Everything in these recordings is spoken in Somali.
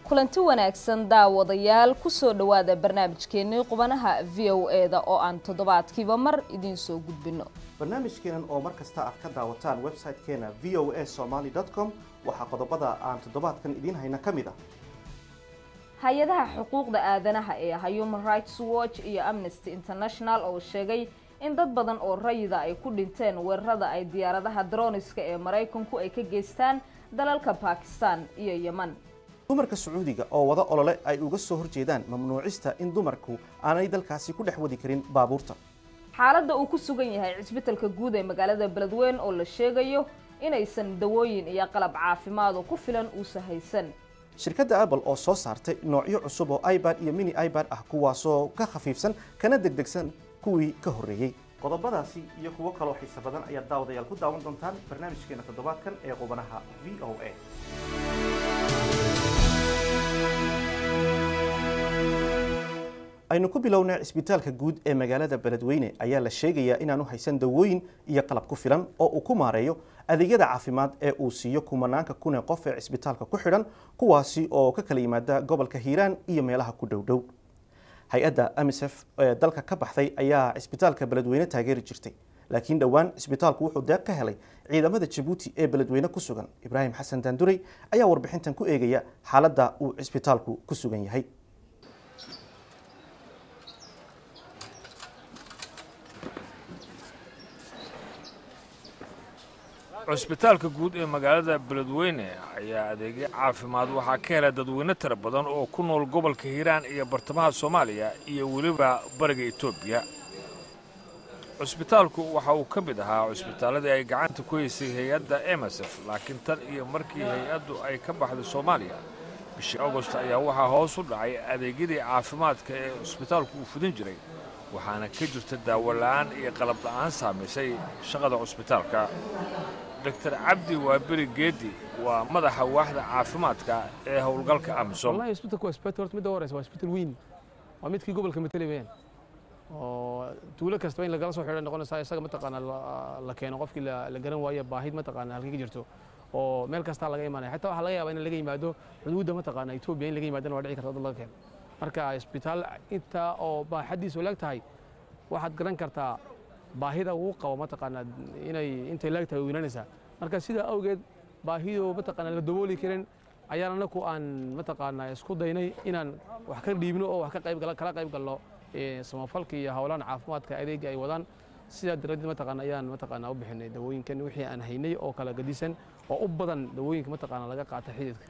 kulanti wanaagsan daawadayaal ku soo dhawaada barnaamijkeennii qubanaha VOA-da oo aan toddobaadkiiba mar idin soo gudbino. barnaamijkeenan oo mar kasta aad ka daawataan website-keena voasomali.com waxa qodobada aan toddobaadkan idin hayna kamid ah. hay-adaha xuquuqda aadanaha ee Human Rights Watch iyo Amnesty International oo sheegay in dad badan oo rayida ay ku dhinteen weerarada ay diyaaradaha droniska ee Mareykanku ay ka geystaan dalalka Pakistan iyo Yemen. dumarka Sacuudiga oo wada olole ay uga soo horjeedaan mamnuucista in dumarku aanay dalkaasi ku dhex wadi karin baabuurta. xaaladda uu ku sugan yahay cisbitaalka guud ee magaalada Beledweyne oo la sheegayo inaysan dawooyin iyo qalab caafimaad oo ku filan u sahaysan. shirkadda Apple oo soo saartay noocyo cusub oo iPad iyo mini iPad ah kuwaasoo ka khafiifsan kana degdegsan kuwii ka horeeyay. qodobadaasi iyo kuwo kale oo xiiso badan ayaa daawadayaal ku daawan doontaan barnaamijkeena toddobaadkan ee qubanaha VOA. aynu ku bilownaa cisbitaalka guud ee magaalada Beledweyne ayaa la sheegayaa inaanu haysan dawooyin iyo qalab ku filan oo uu ku maareeyo adeegyada caafimaad ee uu siiyo kumanaanka kun ee qof ee cisbitaalka ku xidhan kuwaasi oo ka kala yimaada gobolka Hiiraan iyo meelaha ku dhow. hay-adda MSF ee dalka ka baxday ayaa cisbitaalka Beledweyne taageeri jirtay laakiin dhawaan cisbitaalku wuxuu deeq ka helay ciidamada Djibouti ee Beledweyne ku sugan. Ibrahim Xasan Daanduray ayaa warbixintan ku eegaya xaaladda uu cisbitaalku ku sugan yahay. cisbitaalka guud ee magaalada Beledweyne ayaa adeegyo caafimaad waxa ka helay dadweyne tiro badan oo ku nool gobolka Hiiraan iyo bartamaha Soomaaliya iyo waliba bariga Itoobiya. cisbitaalku waxa uu ka mid ahaa cisbitaaladii ay gacanta ku haysay hay-adda MSF laakiin tan iyo markii hay-addu ay ka baxday Soomaaliya bishii August ayaa waxa hoos u dhacay adeegyadii caafimaadka ee cisbitaalku u fudin jiray waxaana ka jirta daawo la'aan iyo qalab la'aan saameysay shaqada cisbitaalka. دكتور عبدي وابري جدي ومدح واحد عافمات كا هولقلك أمسوم. والله يسبتك واسبت ورت مدورس واسبت الوين وميت كي قبل كمثلي وين. تقول لك استوين لجلسوا حنا نقول ساي ساق متقنا لكن وقف كلا لجرن ويا باهيد متقنا هالكي جرتو. ومال كاستال لقي مانع حتى واحد لقي بين لقي مادو حدود متقنا يتوب بين لقي مادن ودعي كرتاد الله كان. مركا اسبتال أنت أو بحديث ولك هاي واحد جرن كرتا baahida uu qabo mataqaana inay laagtahay wiinanaysa marka sida awgeed baahido mataqaana la dabooli karin ayaan anaku aan mataqaana isku daynay inaan wax ka dhiibno oo wax ka kala qayb galno samafalka iyo hawlaha caafimaadka adeega ay wadaan sida daradeed mataqaana ayaan mataqaana u bixinay dawooyinkan wixii aan haynay oo kala gadisan oo u badan dawooyinka mataqaana laga qaata xididka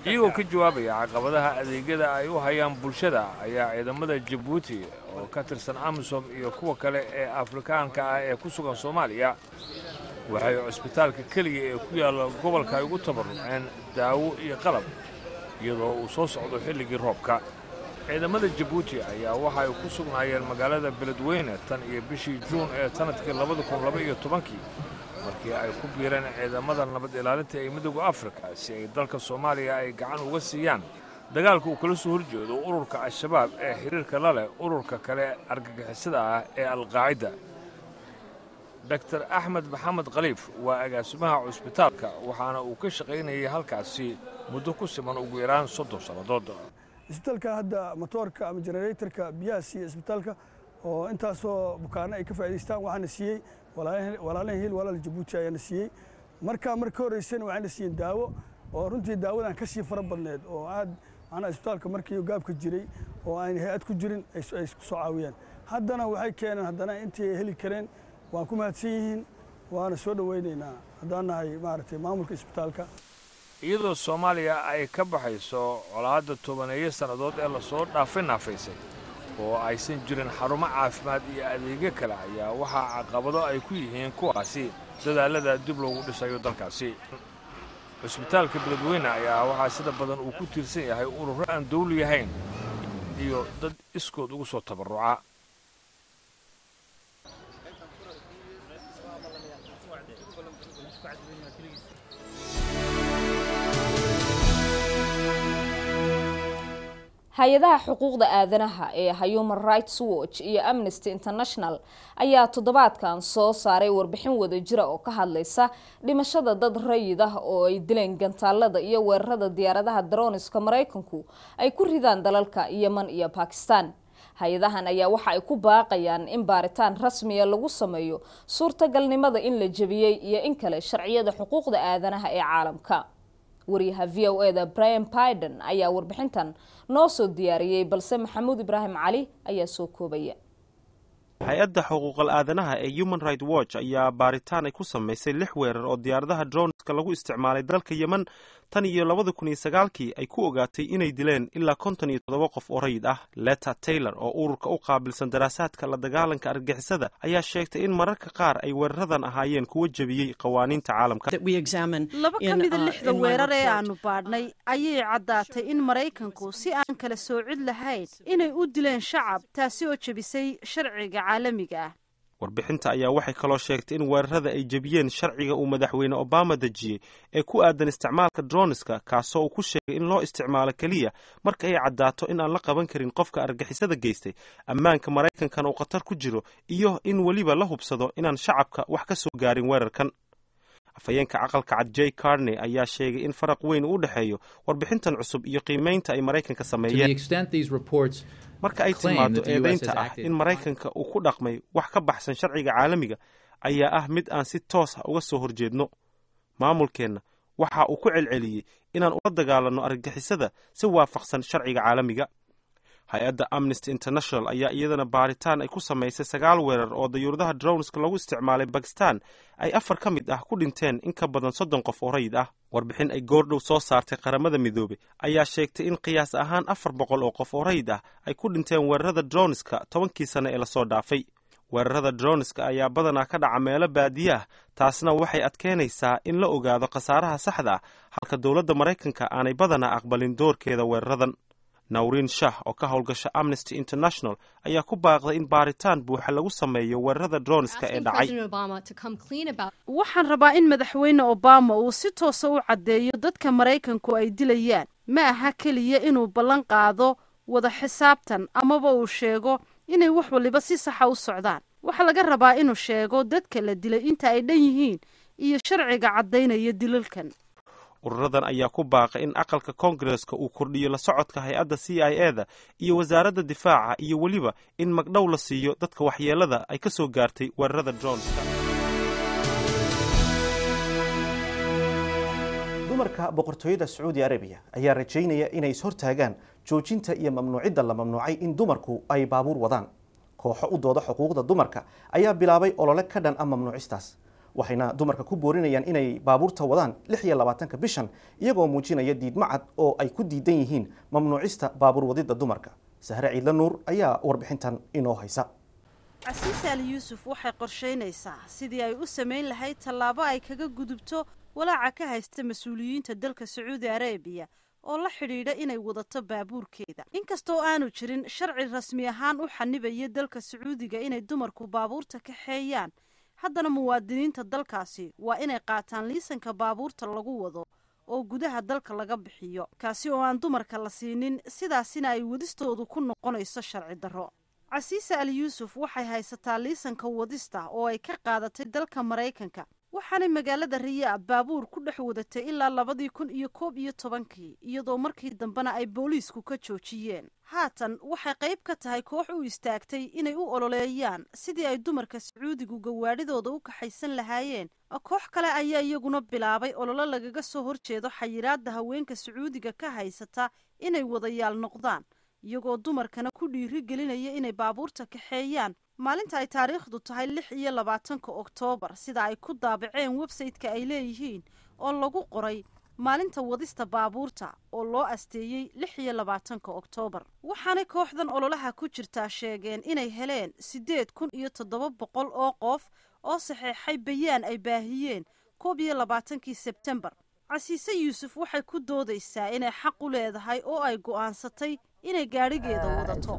iyagoo ka jawaabaya caqabadaha adeegyada ay u hayaan bulshada ayaa ciidamada Djibouti oo ka tirsan AMISOM iyo kuwa kale ee Afrikaanka ah ee ku sugan Soomaaliya waxay cisbitaalka kaliya ee ku yaala gobolka ay ugu tabaruceen daawo iyo qalab iyadoo uu soo socdo xilligii roobka. ciidamada Djibouti ayaa waxa ay ku sugnaayeen magaalada Beledweyne tan iyo bishii Juun ee sanadkii 2012 markii ay ku biireen ciidamada nabad ilaalinta ee midowga Afrika si ay dalka Soomaaliya ay gacan uga siiyaan dagaalka uu kala soo horjeedo ururka Al-Shabaab ee xiriirka la leh ururka kale argagixisada ah ee Al-Qaacida. Dr. Ahmed Mohamed Khaliif waa agaasimaha cisbitaalka waxaana uu ka shaqeynayay halkaasi muddo ku siman ugu yaraan 30 sanadood. cisbitaalka hadda motorka ama generatorka biyaha siiya cisbitaalka oo intaasoo bukaanno ay ka faa'iideystaan waxaana siiyey walaalaha hil walaal Djibouti ayaana siiyey marka horeysana waxaana siiyeen daawo oo runtii daawadan ka sii fara badneed oo aad ana isbitaalka markii gaabka jiray oo aan hay'ad ku jirin ay isku soo caawiyeen haddana waxay keeneen haddana intii heli kareen waan ku mahadsan yihiin waana soo dhaweynaynaa haddaan nahay maaragtay maamulka isbitaalka. iyadoo Soomaaliya ay ka baxayso colaadda 10 sanadood ee la soo dhaafaysay oo aysan jirin xarumo caafimaad iyo adeegyo kale ayaa waxa caqabado ay ku yihiin kuwaasi dadaalada dib loogu dhisayo dalkaasi. cisbitaalka Beledweyne ayaa waxa sida badan uu ku tiirsan yahay ururo aan dawli ahayn iyo dad iskood ugu soo tabaruca. hay-adaha xuquuqda aadanaha ee Human Rights Watch iyo Amnesty International ayaa toddobaadkan soo saaray warbixin wadajira oo ka hadlaysa dhimashada dad rayid ah oo ay dileen gantaalada iyo weerarada diyaaradaha droniska Mareykanku ay ku ridaan dalalka Yemen iyo Pakistan. hay-adahan ayaa waxa ay ku baaqayaan in baaritaan rasmi ah lagu sameeyo suurtagalnimada in la jabiyay iyo in kale sharciyada xuquuqda aadanaha ee caalamka. wariyaha VOA-da Brian Biden ayaa warbixintan noo soo diyaariyay balse Maxamuud Ibraahim Cali ayaa soo koobaya. hay-adda xuquuqal aadanaha ee Human Rights Watch ayaa baaritaan ay ku sameysay 6 weerar oo diyaaradaha droneska lagu isticmaalay dalka Yemen tan iyo 2009 ay ku ogaatay inay dileen ilaa 57 qof oo rayid ah. Leta Taylor oo ururka u qaabilsan daraasaadka la dagaalanka argagixisada ayaa sheegtay in mararka qaar ay weeraradan ahaayeen kuwa jabiyay qawaaniinta caalamka. laba ka mid ah 6 weerar ee aanu baadhnay ayay caddaatay in Mareykanku si aan kala soocid lahayn inay u dileen shacab, taasi oo jabisay sharciga caalamiga ah. warbixinta ayaa waxay kaloo sheegtay in weerarada ay jabiyeen sharciga uu madaxweyne Obama dejiyay ee ku aadan isticmaalka droneska, kaasoo uu ku sheegay in loo isticmaalo kaliya marka ay caddaato in aan la qaban karin qofka argagixisada geystay, ammaanka Mareykankana uu khatar ku jiro, iyo in weliba la hubsado inaan shacabka wax ka soo gaarin weerarkan. afhayeenka aqalka cad Jay Carney ayaa sheegay in faraq weyn u dhaxeeyo warbixintan cusub iyo qiimeynta ay Mareykanka sameeyeen. marka ay timaado eedeynta ah in Mareykanka uu ku dhaqmay wax ka baxsan sharciga caalamiga ayaa ah mid aan si toos ah uga soo horjeedno. maamulkeena waxa uu ku celceliyay inaan ula dagaalano argagixisada si waafaqsan sharciga caalamiga. hay-adda Amnesty International ayaa iyadana baaritaan ay ku sameysay 9 weerar oo dayuuradaha droneska lagu isticmaalay Pakistan ay 4 ka mid ah ku dhinteen in ka badan 30 qof oo rayid ah. warbixin ay goordhow soo saartay qaramada midoobay ayaa sheegtay in qiyaas ahaan 400 oo qof oo rayid ah ay ku dhinteen weerarada droneska 10kii sano ee la soo dhaafay. weerarada droneska ayaa badanaa ka dhaca meelo baadiye ah, taasna waxay adkeynaysaa in la ogaado khasaaraha saxda ah, halka dowladda Mareykanka aanay badanaa aqbalin doorkeeda weeraradan. Nawrin Shah oo ka howlgasha Amnesty International ayaa ku baaqday in baaritaan buuxa lagu sameeyo weerarada droneska ee dhacay. waxaan rabaa in madaxweyne Obama uu si toos ah u caddeeyo dadka Mareykanku ay dilayaan, ma aha kaliya inuu ballan qaado wada xisaabtan amaba uu sheego inay wax waliba si sax ah u socdaan. waxa laga rabaa inuu sheego dadka la dilay inta ay dhan yihiin iyo sharciga caddaynaya dilalkan. ururadan ayaa ku baaqay in aqalka Koongareeska uu kordhiyo la socodka hay-adda CIA-da iyo wasaaradda difaaca, iyo weliba in magdhow la siiyo dadka waxyeelada ay ka soo gaartay weerarada droneska. dumarka boqortooyada Sacuudi Arabiya ayaa rajaynaya inay is hortaagaan joojinta iyo mamnuucidda la mamnuucay in dumarku ay baabuur wadaan. kooxo u dooda xuquuqda dumarka ayaa bilaabay olole ka dhan ah mamnuucistaas, waxayna dumarka ku boorinayaan inay baabuurta wadaan 26 bishan iyagoo muujinaya diidmacad oo ay ku diidan yihiin mamnuucista baabuur wadida dumarka. Sahre Ciidla Nuur ayaa warbixintan inoo haysa. Casiis Ali Yuusuf waxay qorsheynaysaa sidii ay u sameyn lahayd tallaabo ay kaga gudubto walaaca ka haysta mas'uuliyiinta dalka Sacuudi Arabiya oo la xidhiidha inay wadato baabuurkeeda. inkastoo aanu jirin sharci rasmi ahaan u xanibaya dalka Sacuudiga inay dumarku baabuurta kaxeeyaan, haddana muwaadiniinta dalkaasi waa inay qaataan liisanka baabuurta lagu wado oo gudaha dalka laga bixiyo, kaasi oo aan dumarka la siinin, sidaasina ay wadistoodu ku noqonayso sharci darro. Casiis Ali Yuusuf waxay haysataa liisanka wadista oo ay ka qaadatay dalka Mareykanka, waxaanay magaalada Riyaad baabuur ku dhex wadatay ilaa 2011 iyadoo markii dambena ay booliisku ka joojiyeen. haatan waxay qayb ka tahay koox u istaagtay inay u ololeeyaan sidii ay dumarka Sacuudigu gawaadhidooda u kaxaysan lahaayeen. koox kale ayaa iyaguna bilaabay olole lagaga soo horjeedo xayiraadda haweenka Sacuudiga ka haysata inay wadayaal noqdaan, iyagoo dumarkana ku dhiiri gelinaya inay baabuurta kaxeeyaan maalinta ay taariikhdu tahay 26 Oktoobar, sida ay ku daabaceen website-ka ay leeyihiin oo lagu qoray maalinta wadista baabuurta oo loo asteeyay 26 Oktoobar. waxaanay kooxdan ololaha ku jirtaa sheegeen inay heleen 8,700 oo qof oo saxeexay bayaan ay baahiyeen 21 Sebtembar. Casiise Yuusuf waxay ku doodaysaa inay xaq u leedahay oo ay go'aansatay inay gaadhigeeda wadato.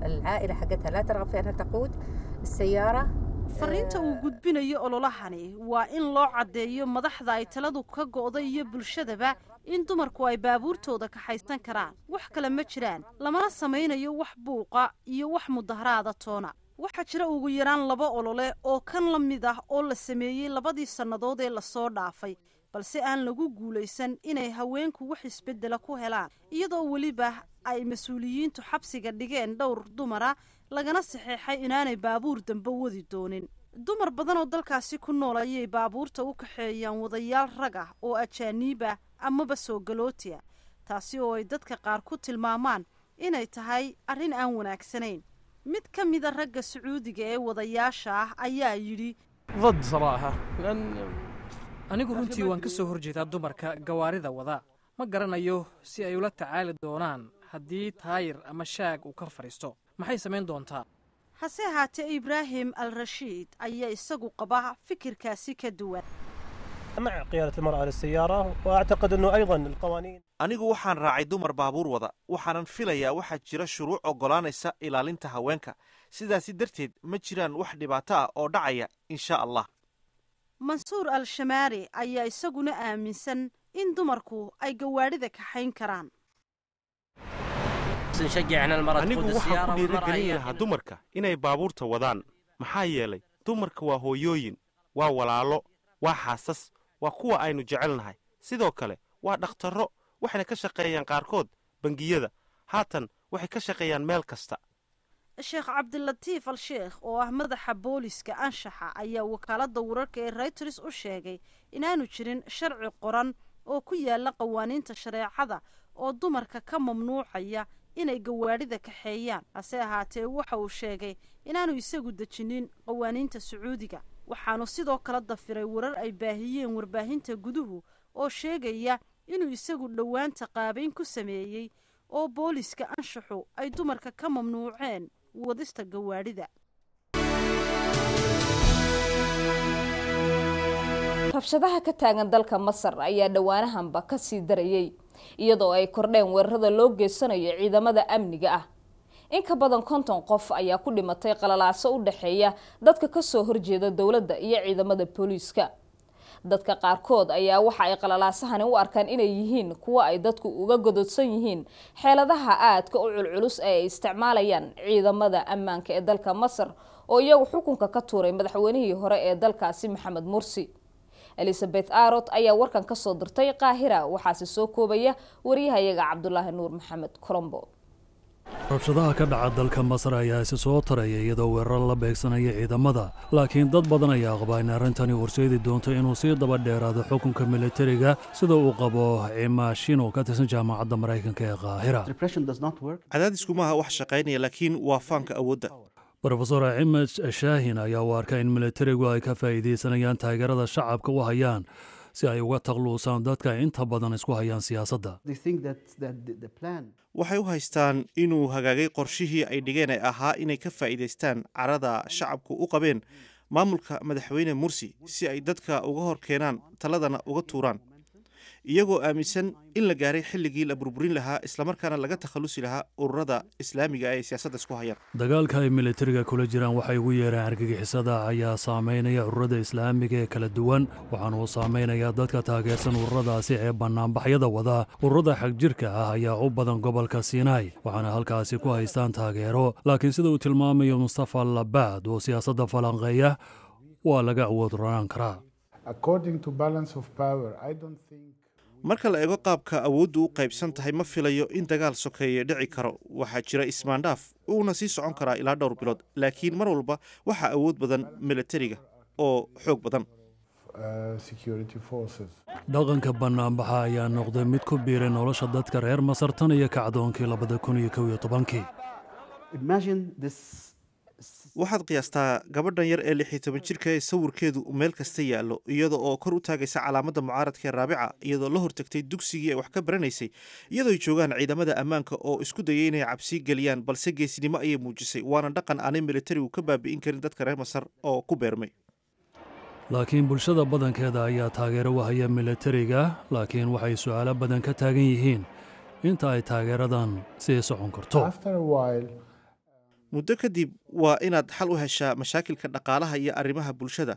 fariinta uu gudbinayo ololahani waa in loo caddeeyo madaxda ay taladu ka go'day iyo bulshadaba in dumarku ay baabuurtooda kaxaysan karaan. wax kale ma jiraan, lamana samaynayo wax buuqa iyo wax mudaharaada toona. waxaa jira ugu yaraan 2 olole oo kan la mid ah oo la sameeyey 2 sannadood ee lasoo dhaafay, balse aan lagu guulaysan inay haweenku wax isbeddela ku helaan, iyadoo weliba ay mas-uuliyiintu xabsiga dhigeen dhowr dumara lagana saxeexay inaanay baabuur dambe wadi doonin. dumar badan oo dalkaasi ku nool ayay baabuurta u kaxeeyaan wadayaal rag ah oo ajaaniib ah amaba soo galootiya, taasi oo ay dadka qaar ku tilmaamaan inay tahay arrin aan wanaagsanayn. mid ka mid a ragga Sacuudiga ee wadayaasha ah ayaa yidhi ضد صراحة لأن anigu runtii waan ka soo horjeedaa dumarka gawaarida wada. ma garanayo si ay ula tacaali doonaan haddii taayir ama shaag uu ka fadhiisto. maxay samayn doontaa? hase ahaatee Ibraahim al-Rashiid ayaa isagu qaba fikirkaasi ka duwan. مع قيادة المرأة على السيارة وأعتقد أنه أيضا القوانين anigu waxaan raacay dumar baabuur wada waxaanan filayaa waxaa jira shuruuc ogolaanaysa ilaalinta haweenka, sidaasi darteed ma jiraan wax dhibaato ah oo dhacaya insha allah. Mansuur al-Shamaari ayaa isaguna aaminsan in dumarku ay gawaarida kaxayn karaan. anigu waxaan ku dhiirigelin lahaa dumarka inay baabuurta wadaan, maxaa yeelay dumarka waa hooyooyin, waa walaalo, waa xaasas, waa kuwa aynu jecelnahay. sidoo kale waa dhakhtarro, waxayna ka shaqeeyaan qaarkood bangiyada, haatan waxay ka shaqeeyaan meel kasta. Sheekh Cabdilatiif al-Sheekh oo ah madaxa booliska anshaxa ayaa wakaaladda wararka ee Reuters u sheegay inaanu jirin sharci qoran oo ku yaala qawaaniinta shareecada oo dumarka ka mamnuucaya inay gawaarida kaxeeyaan. hase ahaatee waxa uu sheegay inaanu isagu dejinin qawaaniinta Sacuudiga. waxaanu sidoo kale dafiray warar ay baahiyeen warbaahinta guduhu oo sheegaya inuu isagu dhowaanta qaabayn ku sameeyey oo booliska anshaxu ay dumarka ka mamnuuceen wadista gawaarida. rabshadaha ka taagan dalka Masar ayaa dhawaanahanba ka sii darayay, iyadoo ay kordheen weerarada loo geysanayo ciidamada amniga ah. in ka badan 50 qof ayaa ku dhimatay qalalaaso u dhaxeeya dadka ka soo horjeeda dawladda iyo ciidamada booliiska. dadka qaarkood ayaa waxa ay qalalaasahani u arkaan inay yihiin kuwa ay dadku uga gododsan yihiin xeeladaha aadka u culculus ee ay isticmaalayaan ciidamada ammaanka ee dalka Masar oo iyagu xukunka ka tuuray madaxweynihii hore ee dalkaasi Maxamed Mursi. Elizabeth Arot ayaa warkan ka soo dirtay Qaahira, waxaase soo koobaya wariyahayaga Cabdullaahi Nuur Maxamed Colombo. rabshadaha ka dhaca dalka Masar ayaa isa soo taraya iyadoo weerar la beegsanaya ciidamada, laakiin dad badan ayaa qaba in arrintani horseedi doonto inuu sii daba dheeraado xukunka militariga sida uu qabo Imaashin oo ka tirsan jaamacadda Mareykanka ee Qaahira. cadaadisku maaha wax shaqaynaya, laakiin waa faanka awoodda. Professor Ahmed Shaahin ayaa u arka in militarigu ay ka faa'iideysanayaan taageerada shacabka u hayaan si ay uga taqluusaan dadka inta badan isku hayaan siyaasadda. waxay u haystaan inuu hagaagay qorshihii ay dhigeen ee ahaa inay ka faa'iidaystaan carada shacabku u qabeen maamulka madaxweyne Mursi si ay dadka uga hor keenaan taladana uga tuuraan, iyagoo aaminsan in la gaaray xilligii la burburin lahaa islamarkaana laga takhalusi lahaa ururada islaamiga ee siyaasadda isku hayaan. dagaalka ay militariga kula jiraan waxay ugu yeeraan argagixisada ayaa saameynaya ururada islaamiga ee kala duwan, waxaana uu saameynayaa dadka taageersan ururadaasi ee bannaanbaxyada wada. ururada xagjirka ah ayaa u badan gobolka Sinai, waxaana halkaasi ku haystaan taageero, laakiin sida uu tilmaamayo Mustafa Labaad oo siyaasadda falanqeeya waa laga awood roonaan karaa. marka la eego qaabka awooddu u qaybsan tahay, ma filayo in dagaal sokeeye dhici karo. waxaa jira ismaandhaaf uuna sii socon karaa ilaa dhowr bilood, laakiin mar walba waxaa awood badan militariga oo xoog badan. dhaqanka bannaanbaxa ayaa noqday mid ku biiray nolosha dadka reer Masar tan iyo kacdoonkii 2011. waxaad qiyaastaa gabadhan yar ee 16 jirka ee sawirkeedu meel kasta yaallo, iyada oo kor u taagaysa calaamadda mucaaradka ee Raabica, iyadoo la hortagtay dugsigii ay wax ka baranaysay, iyadoo ay joogaan ciidamada ammaanka oo isku dayay inay cabsi geliyaan, balse geesinimo ayay muujisay. waana dhaqan aanay militarigu ka baabi'in karin dadka reer Masar oo ku beermay. laakiin bulshada badankeeda ayaa taageero u haya militariga, laakiin waxay su'aalo badan ka taagan yihiin inta ay taageeradan sii socon karto. muddo kadib waa inaad xal u heshaa mashaakilka dhaqaalaha iyo arrimaha bulshada.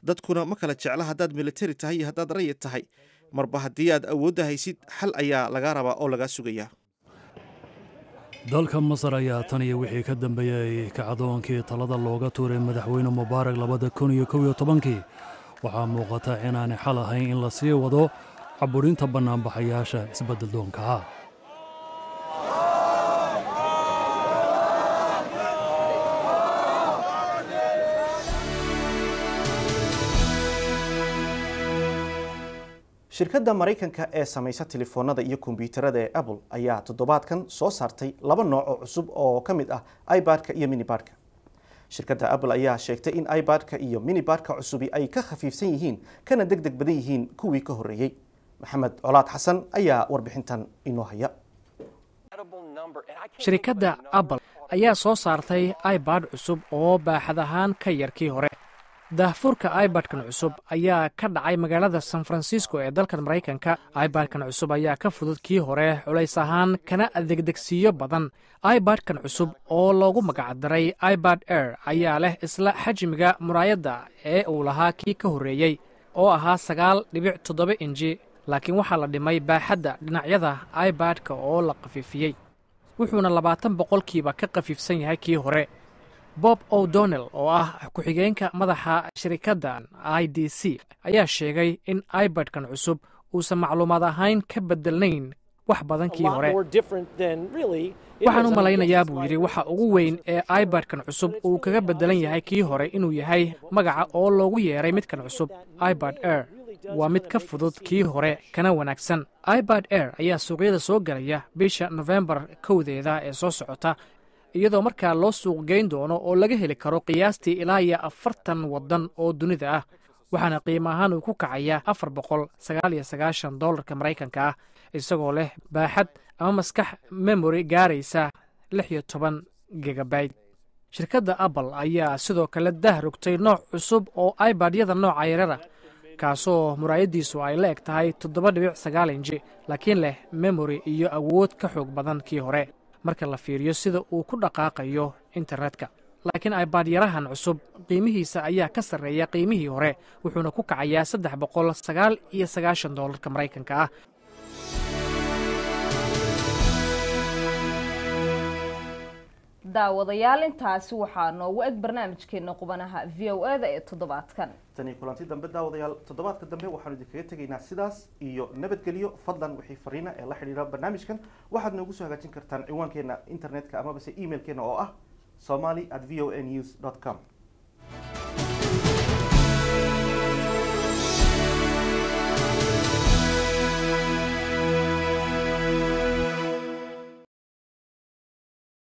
dadkuna ma kala jecla haddaad militari tahay iyo haddaad rayid tahay. marba haddii aad awoodda haysid xal ayaa laga rabaa oo lagaa sugayaa. dalka masar ayaa tan iyo wixii ka dambeeyey kacdoonkii talada looga tuuray madaxweyne mubaarak 2011 waxaa muuqata inaanay xal ahayn in la sii wado caburinta bannaanbaxayaasha isbeddel doonka ah. shirkadda Mareykanka ee samaysa telefoonada iyo kombiyuutarada ee Apple ayaa toddobaadkan soo saartay laba nooc oo cusub oo ka mid ah iPad-ka iyo mini-pad-ka. shirkadda Apple ayaa sheegtay in iPad-ka iyo mini-pad-ka cusubi ay ka khafiifsan yihiin kana degdeg badan yihiin kuwii ka horreeyay. maxamed colaad xasan ayaa warbixintan inoo haya. shirkadda Apple ayaa soo saartay iPad cusub oo baaxad ahaan ka yar kii hore. daahfurka iPad-kan cusub ayaa ka dhacay magaalada San Francisco ee dalkan Mareykanka. iPad-kan cusub ayaa ka fudud kii hore culays ahaan kana degdegsiyo badan. iPad-kan cusub oo loogu magacdaray iPad Air ayaa leh isla xajmiga muraayadda ee uu lahaa kii ka horreeyey oo ahaa 9.7 inji, laakiin waxaa la dhimay baaxadda dhinacyada iPad-ka oo la khafiifiyey, wuxuuna 20% ka khafiifsan yahay kii hore. Bob O'Donnell oo ah ku-xigeenka madaxa shirkaddan IDC ayaa sheegay in iPad-kan cusub uusan macluumaad ahayn ka bedelnayn wax badan kii hore. waxaan u malaynayaa buu yidhi waxa ugu weyn ee iPad-kan cusub uu kaga bedelan yahay kii hore inuu yahay magaca oo loogu yeeray midkan cusub iPad Air. waa mid ka fudud kii hore kana wanaagsan. iPad Air ayaa suuqyada soo galaya bisha November 1 ee soo socota, iyadoo markaa loo suuq geyn doono oo laga heli karo qiyaastii ilaa iyo 40 waddan oo dunida ah, waxaana qiimo ahaan uu ku kacayaa $499 Mareykanka ah, isagoo leh baaxad ama maskax memory gaaraysa 16 gigabyte. shirkadda Apple ayaa sidoo kale dahrugtay nooc cusub oo iPad-yada nooca yarara, kaasoo muraayadiisu ay la eg tahay 7.9 inji, laakiin leh memory iyo awood ka xoog badan kii hore marka la fiiriyo sida uu ku dhaqaaqayo internetka. laakiin iPad yarahan cusub qiimihiisa ayaa ka sarreeya qiimihii hore, wuxuuna ku kacayaa $399 Mareykanka ah. daawadayaal intaasi waxaa noogu eg barnaamijkeena qubanaha VOA-da ee toddobaadkan. tani kulanti dambe daawadayaal toddobaadka dambe waxaanu idinkaga tegaynaa sidaas iyo nabadgelyo. fadlan wixii fariina ee la xidhiidha barnaamijkan waxaad noogu soo hagaajin kartaan ciwaankeena internetka amaba se emailkeena oo ah somali@voanews.com.